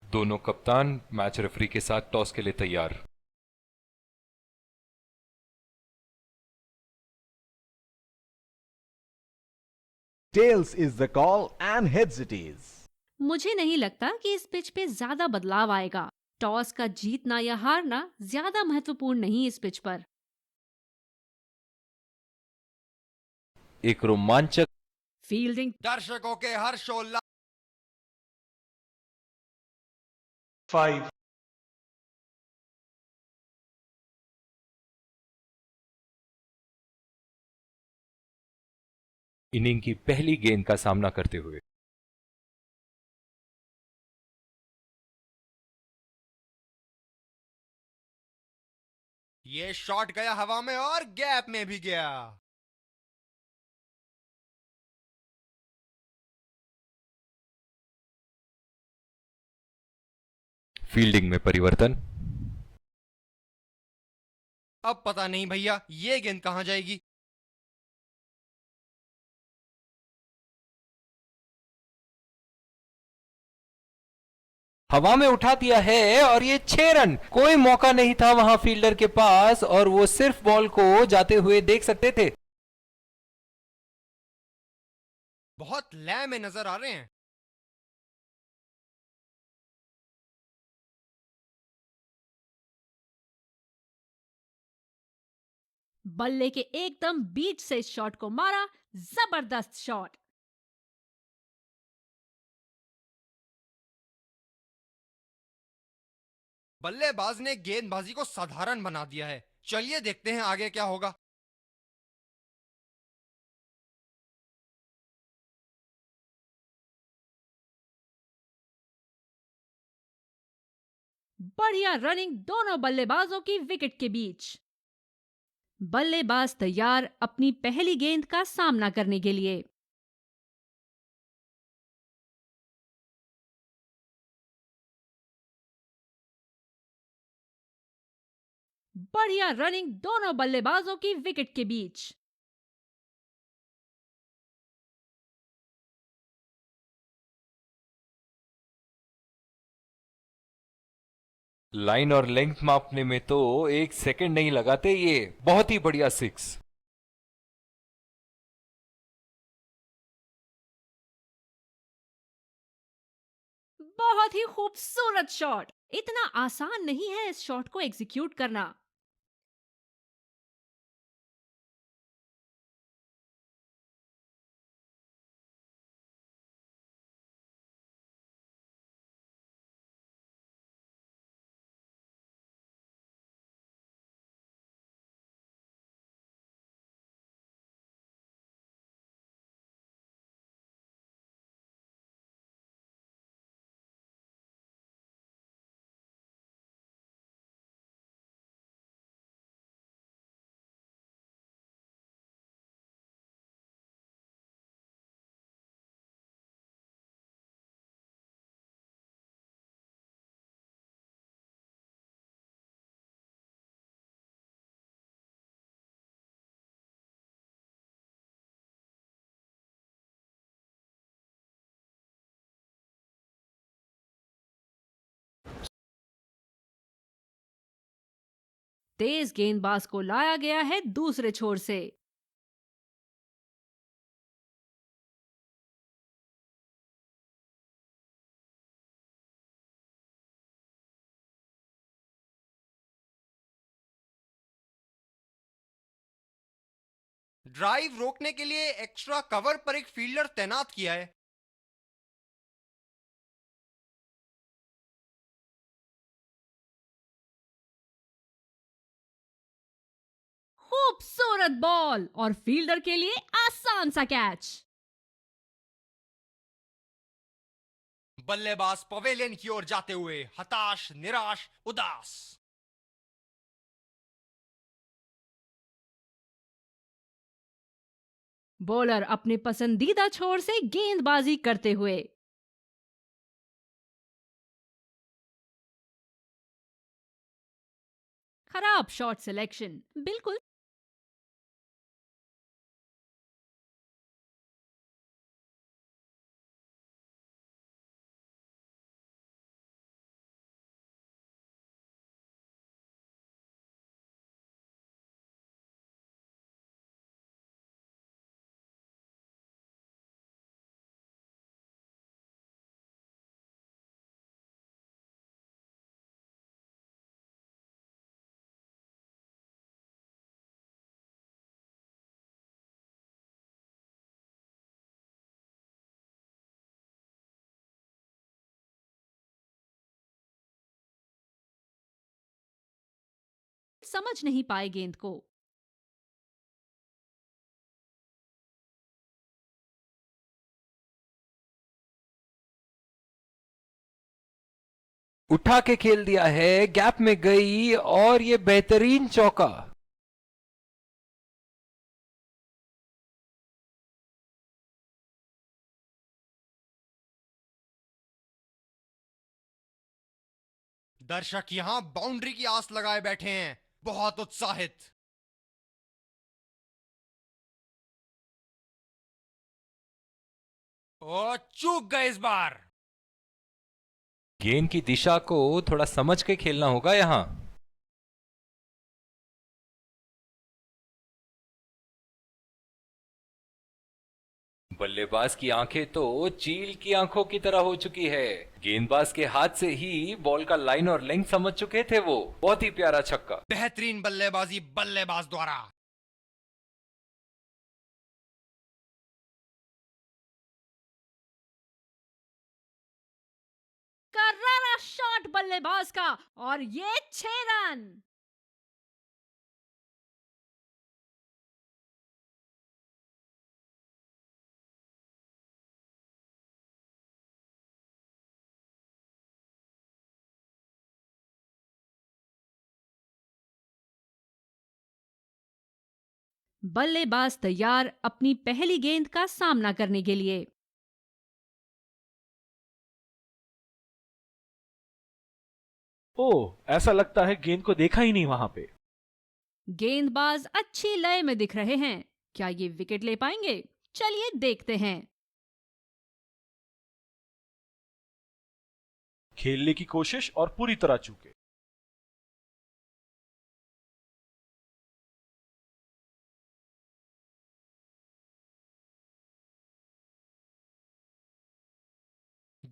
दोनों कप्तान match referee के साथ टॉस के लिए तैयार। Tails is the call and heads it is. मुझे नहीं लगता कि इस पिच पे ज्यादा बदलाव आएगा। टॉस का जीतना या हारना ज्यादा महत्वपूर्ण नहीं इस पिच पर। एक रोमांचक फील्डिंग दर्शकों के हर्षोल्लास। 5, इनिंग की पहली गेंद का सामना करते हुए ये शॉट गया हवा में और गैप में भी गया। फील्डिंग में परिवर्तन। अब पता नहीं भैया ये गेंद कहां जाएगी। हवा में उठा दिया है और ये 6 रन। कोई मौका नहीं था वहां फील्डर के पास और वो सिर्फ बॉल को जाते हुए देख सकते थे। बहुत लय में नजर आ रहे हैं। बल्ले के एकदम बीच से इस शॉट को मारा। जबरदस्त शॉट। बल्लेबाज ने गेंदबाजी को साधारण बना दिया है। चलिए देखते हैं आगे क्या होगा। बढ़िया रनिंग दोनों बल्लेबाजों की विकेट के बीच। बल्लेबाज तैयार अपनी पहली गेंद का सामना करने के लिए। बढ़िया रनिंग दोनों बल्लेबाजों की विकेट के बीच। लाइन और लेंथ मापने में तो 1 सेकंड नहीं लगाते। ये बहुत ही बढ़िया 6। बहुत ही खूबसूरत शॉट। इतना आसान नहीं है इस शॉट को एग्जीक्यूट करना। तेज गेंदबाज को लाया गया है दूसरे छोर से। ड्राइव रोकने के लिए एक्स्ट्रा कवर पर एक फील्डर तैनात किया है। खूबसूरत बॉल और फील्डर के लिए आसान सा कैच। बल्लेबाज पवेलियन की ओर जाते हुए हताश, निराश, उदास। बॉलर अपने पसंदीदा छोर से गेंदबाजी करते हुए। खराब शॉट सिलेक्शन। बिल्कुल समझ नहीं पाए गेंद को। उठा के खेल दिया है, गैप में गई और ये बेहतरीन चौका। दर्शक यहाँ बाउंड्री की आस लगाए बैठे हैं, बहुत उत्साहित। ओ, चूक गए इस बार। गेंद की दिशा को थोड़ा समझ के खेलना होगा यहां। बल्लेबाज की आंखें तो चील की आंखों की तरह हो चुकी है। गेंदबाज के हाथ से ही बॉल का लाइन और लेंथ समझ चुके थे वो। बहुत ही प्यारा छक्का। बेहतरीन बल्लेबाजी बल्लेबाज द्वारा। करारा शॉट बल्लेबाज का और ये 6 रन। बल्लेबाज तैयार अपनी पहली गेंद का सामना करने के लिए। ओह, ऐसा लगता है गेंद को देखा ही नहीं वहां पे। गेंदबाज अच्छी लय में दिख रहे हैं। क्या ये विकेट ले पाएंगे? चलिए देखते हैं। खेलने की कोशिश और पूरी तरह चूके।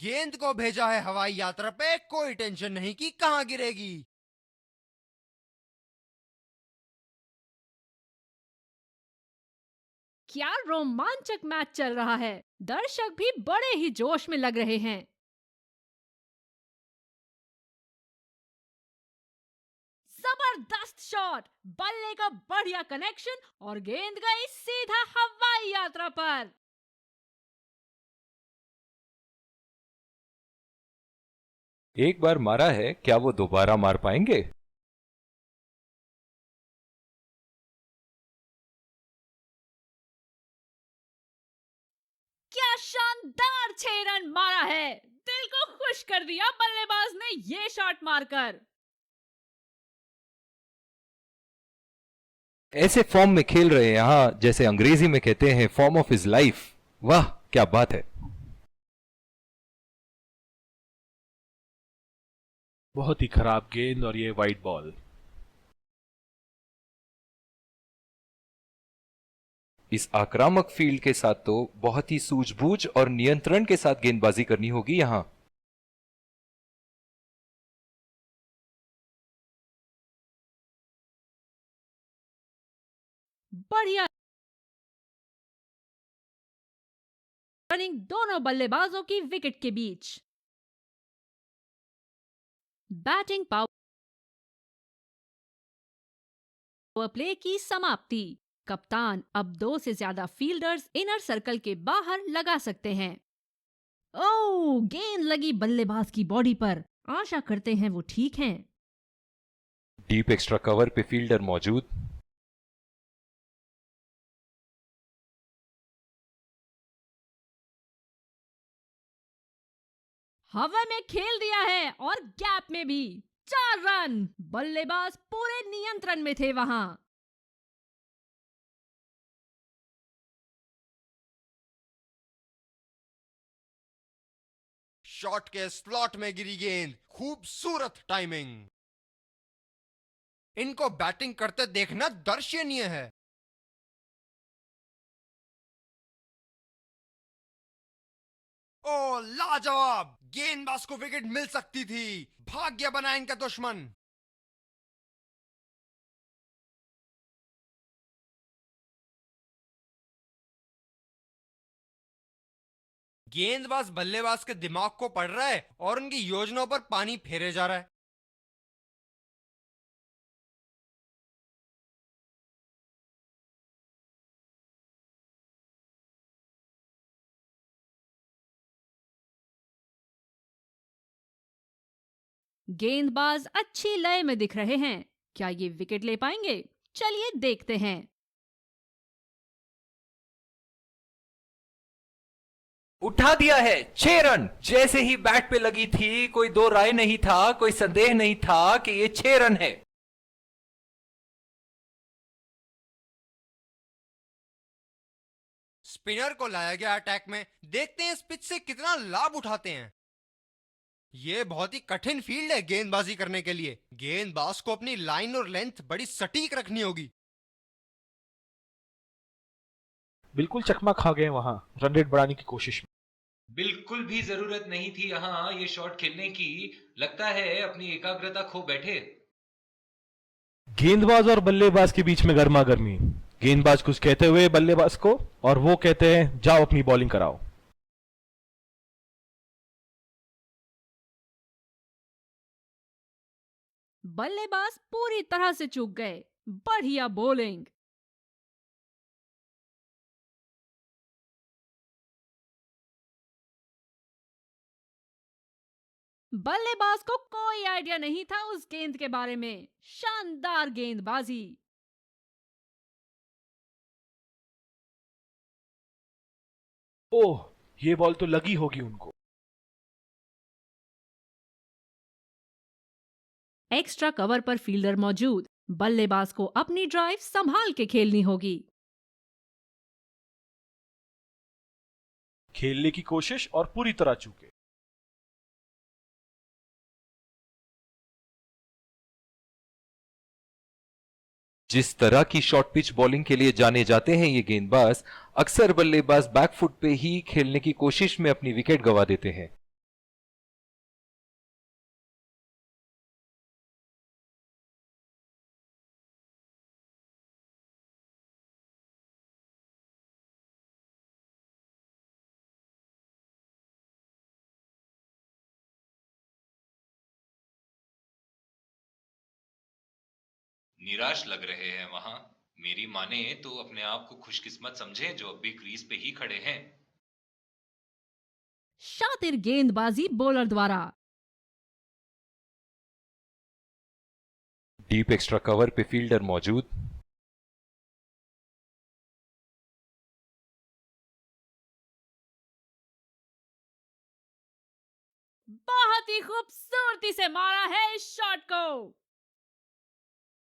गेंद को भेजा है हवाई यात्रा पे, कोई टेंशन नहीं कि कहां गिरेगी। क्या रोमांचक मैच चल रहा है। दर्शक भी बड़े ही जोश में लग रहे हैं। जबरदस्त शॉट, बल्ले का बढ़िया कनेक्शन और गेंद गई सीधा हवाई यात्रा पर। एक बार मारा है, क्या वो दोबारा मार पाएंगे? क्या शानदार 6 रन मारा है। दिल को खुश कर दिया बल्लेबाज ने ये शॉट मारकर। ऐसे फॉर्म में खेल रहे हैं यहां, जैसे अंग्रेजी में कहते हैं फॉर्म ऑफ हिज लाइफ। वाह क्या बात है। बहुत ही खराब गेंद और ये वाइड बॉल। इस आक्रामक फील्ड के साथ तो बहुत ही सूझबूझ और नियंत्रण के साथ गेंदबाजी करनी होगी यहां। बढ़िया रनिंग दोनों बल्लेबाजों की विकेट के बीच। बैटिंग पावर प्ले की समाप्ति। कप्तान अब 2 से ज्यादा फील्डर्स इनर सर्कल के बाहर लगा सकते हैं। ओह, गेंद लगी बल्लेबाज की बॉडी पर। आशा करते हैं वो ठीक हैं। डीप एक्स्ट्रा कवर पे फील्डर मौजूद। हवा में खेल दिया है और गैप में भी। 4 रन। बल्लेबाज पूरे नियंत्रण में थे वहां। शॉट के स्लॉट में गिरी गेंद, खूबसूरत टाइमिंग। इनको बैटिंग करते देखना दर्शनीय है। ओ लाजवाब, गेंदबाज को विकेट मिल सकती थी। भाग्य बना इनका दुश्मन। गेंदबाज बल्लेबाज के दिमाग को पढ़ रहा है और उनकी योजनाओं पर पानी फेरे जा रहा है। गेंदबाज अच्छी लय में दिख रहे हैं। क्या ये विकेट ले पाएंगे? चलिए देखते हैं। उठा दिया है, 6 रन। जैसे ही बैट पे लगी थी, कोई दो राय नहीं था, कोई संदेह नहीं था कि ये 6 रन है। स्पिनर को लाया गया अटैक में। देखते हैं इस पिच से कितना लाभ उठाते हैं। ये बहुत ही कठिन फील्ड है गेंदबाजी करने के लिए। गेंदबाज को अपनी लाइन और लेंथ बड़ी सटीक रखनी होगी। बिल्कुल चकमा खा गए वहां रन रेट बढ़ाने की कोशिश में। बिल्कुल भी जरूरत नहीं थी यहां ये शॉट खेलने की। लगता है अपनी एकाग्रता खो बैठे। गेंदबाज और बल्लेबाज के बीच में गर्मा गर्मी। गेंदबाज कुछ कहते हुए बल्लेबाज को, और वो कहते हैं जाओ अपनी बॉलिंग कराओ। बल्लेबाज पूरी तरह से चूक गए। बढ़िया बॉलिंग। बल्लेबाज को कोई आइडिया नहीं था उस गेंद के बारे में। शानदार गेंदबाजी। ओह, ये बॉल तो लगी होगी उनको। एक्स्ट्रा कवर पर फील्डर मौजूद। बल्लेबाज को अपनी ड्राइव संभाल के खेलनी होगी। खेलने की कोशिश और पूरी तरह चूके। जिस तरह की शॉर्ट पिच बॉलिंग के लिए जाने जाते हैं ये गेंदबाज, अक्सर बल्लेबाज बैकफुट पे ही खेलने की कोशिश में अपनी विकेट गंवा देते हैं। निराश लग रहे हैं वहां। मेरी माने तो अपने आप को खुशकिस्मत समझें जो अब भी क्रीज पे ही खड़े हैं। शातिर गेंदबाजी बॉलर द्वारा। डीप एक्स्ट्रा कवर पे फील्डर मौजूद। बहुत ही खूबसूरती से मारा है इस शॉट को।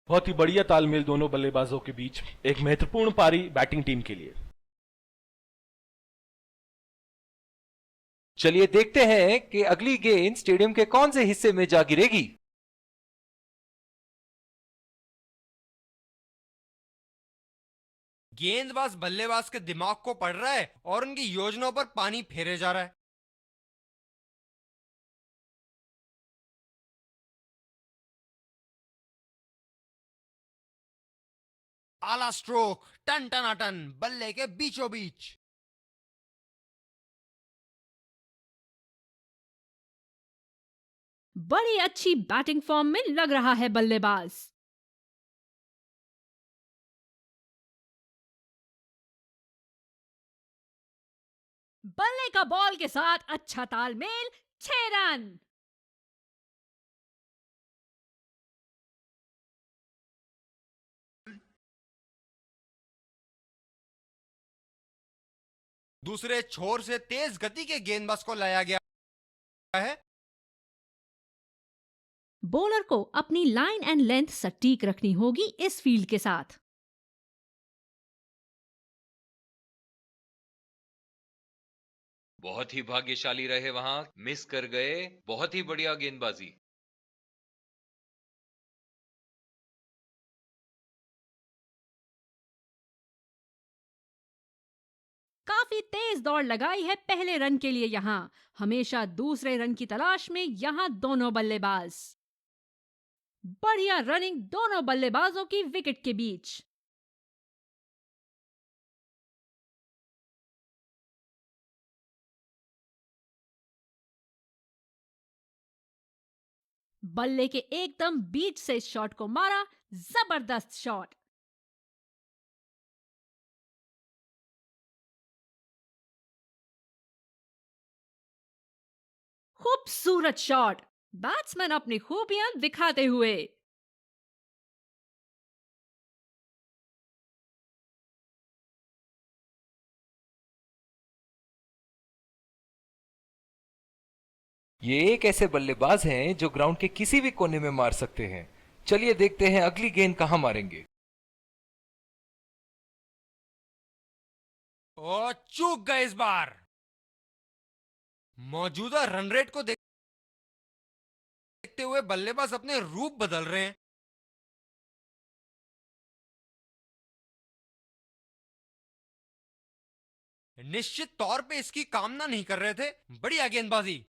बहुत ही बढ़िया तालमेल दोनों बल्लेबाजों के बीच। एक महत्वपूर्ण पारी बैटिंग टीम के लिए। चलिए देखते हैं कि अगली गेंद स्टेडियम के कौन से हिस्से में जा गिरेगी। गेंदबाज बल्लेबाज के दिमाग को पढ़ रहा है और उनकी योजनाओं पर पानी फेरे जा रहा है। आला स्ट्रोक, टन टनाटन, बल्ले के बीचों बीच। बड़ी अच्छी बैटिंग फॉर्म में लग रहा है बल्लेबाज। बल्ले का बॉल के साथ अच्छा तालमेल। 6 रन। दूसरे छोर से तेज गति के गेंदबाज को लाया गया है। बॉलर को अपनी लाइन एंड लेंथ सटीक रखनी होगी इस फील्ड के साथ। बहुत ही भाग्यशाली रहे वहां, मिस कर गए। बहुत ही बढ़िया गेंदबाजी। काफी तेज दौड़ लगाई है पहले रन के लिए यहां। हमेशा दूसरे रन की तलाश में यहां दोनों बल्लेबाज। बढ़िया रनिंग दोनों बल्लेबाजों की विकेट के बीच। बल्ले के एकदम बीच से इस शॉट को मारा। जबरदस्त शॉट। खूबसूरत शॉट। बैट्समैन अपनी खूबियां दिखाते हुए। ये एक ऐसे बल्लेबाज हैं जो ग्राउंड के किसी भी कोने में मार सकते हैं। चलिए देखते हैं अगली गेंद कहां मारेंगे। और चूक गए इस बार। मौजूदा रन रेट को देखते हुए बल्लेबाज अपने रूप बदल रहे हैं। निश्चित तौर पे इसकी कामना नहीं कर रहे थे। बढ़िया गेंदबाजी।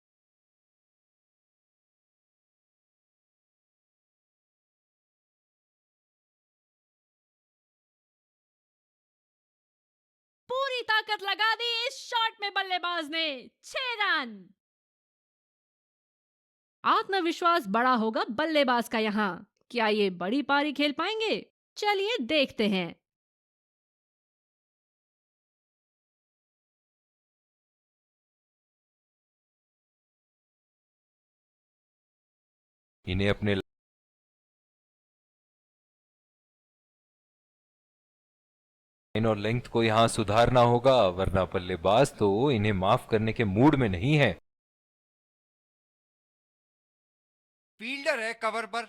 पूरी ताकत लगा दी इस शॉट में बल्लेबाज ने। 6 रन। आत्मविश्वास बड़ा होगा बल्लेबाज का यहाँ। क्या ये बड़ी पारी खेल पाएंगे? चलिए देखते हैं। इन्हें अपने लाइन और लेंथ को यहां सुधारना होगा, वरना बल्लेबाज तो इन्हें माफ करने के मूड में नहीं है। फील्डर है कवर पर।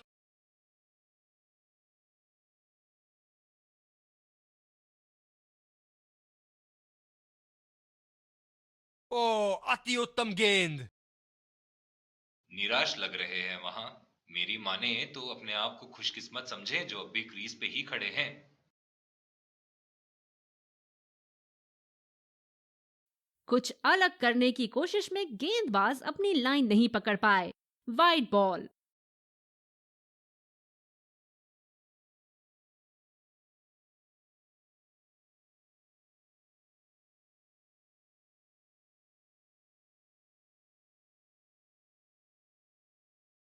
ओ, अति उत्तम गेंद। निराश लग रहे हैं वहां। मेरी माने तो अपने आप को खुशकिस्मत समझें जो अब भी क्रीज पे ही खड़े हैं। कुछ अलग करने की कोशिश में गेंदबाज अपनी लाइन नहीं पकड़ पाए। Wide ball.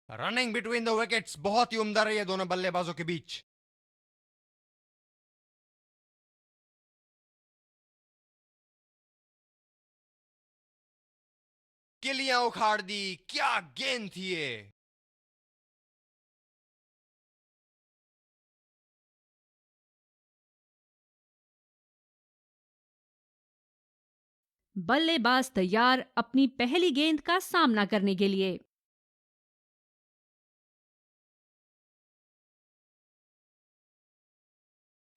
Running between the wickets बहुत ही उम्दा रही है दोनों बल्लेबाजों के बीच। किलियां उखाड़ दी। क्या गेंद थी ये। बल्लेबाज तैयार अपनी पहली गेंद का सामना करने के लिए।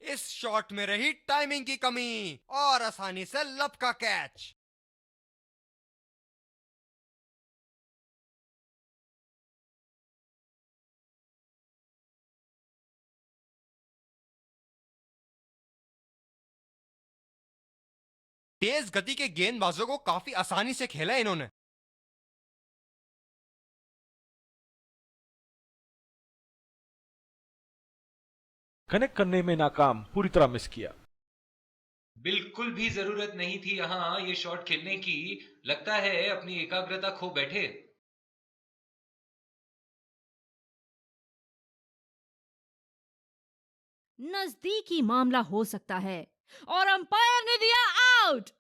इस शॉट में रही टाइमिंग की कमी और आसानी से लपका कैच। तेज गति के गेंदबाजों को काफी आसानी से खेला इन्होंने। कनेक्ट करने में नाकाम, पूरी तरह मिस किया। बिल्कुल भी जरूरत नहीं थी यहां ये शॉट खेलने की। लगता है अपनी एकाग्रता खो बैठे। नजदीकी मामला हो सकता है और अंपायर ने दिया आउट।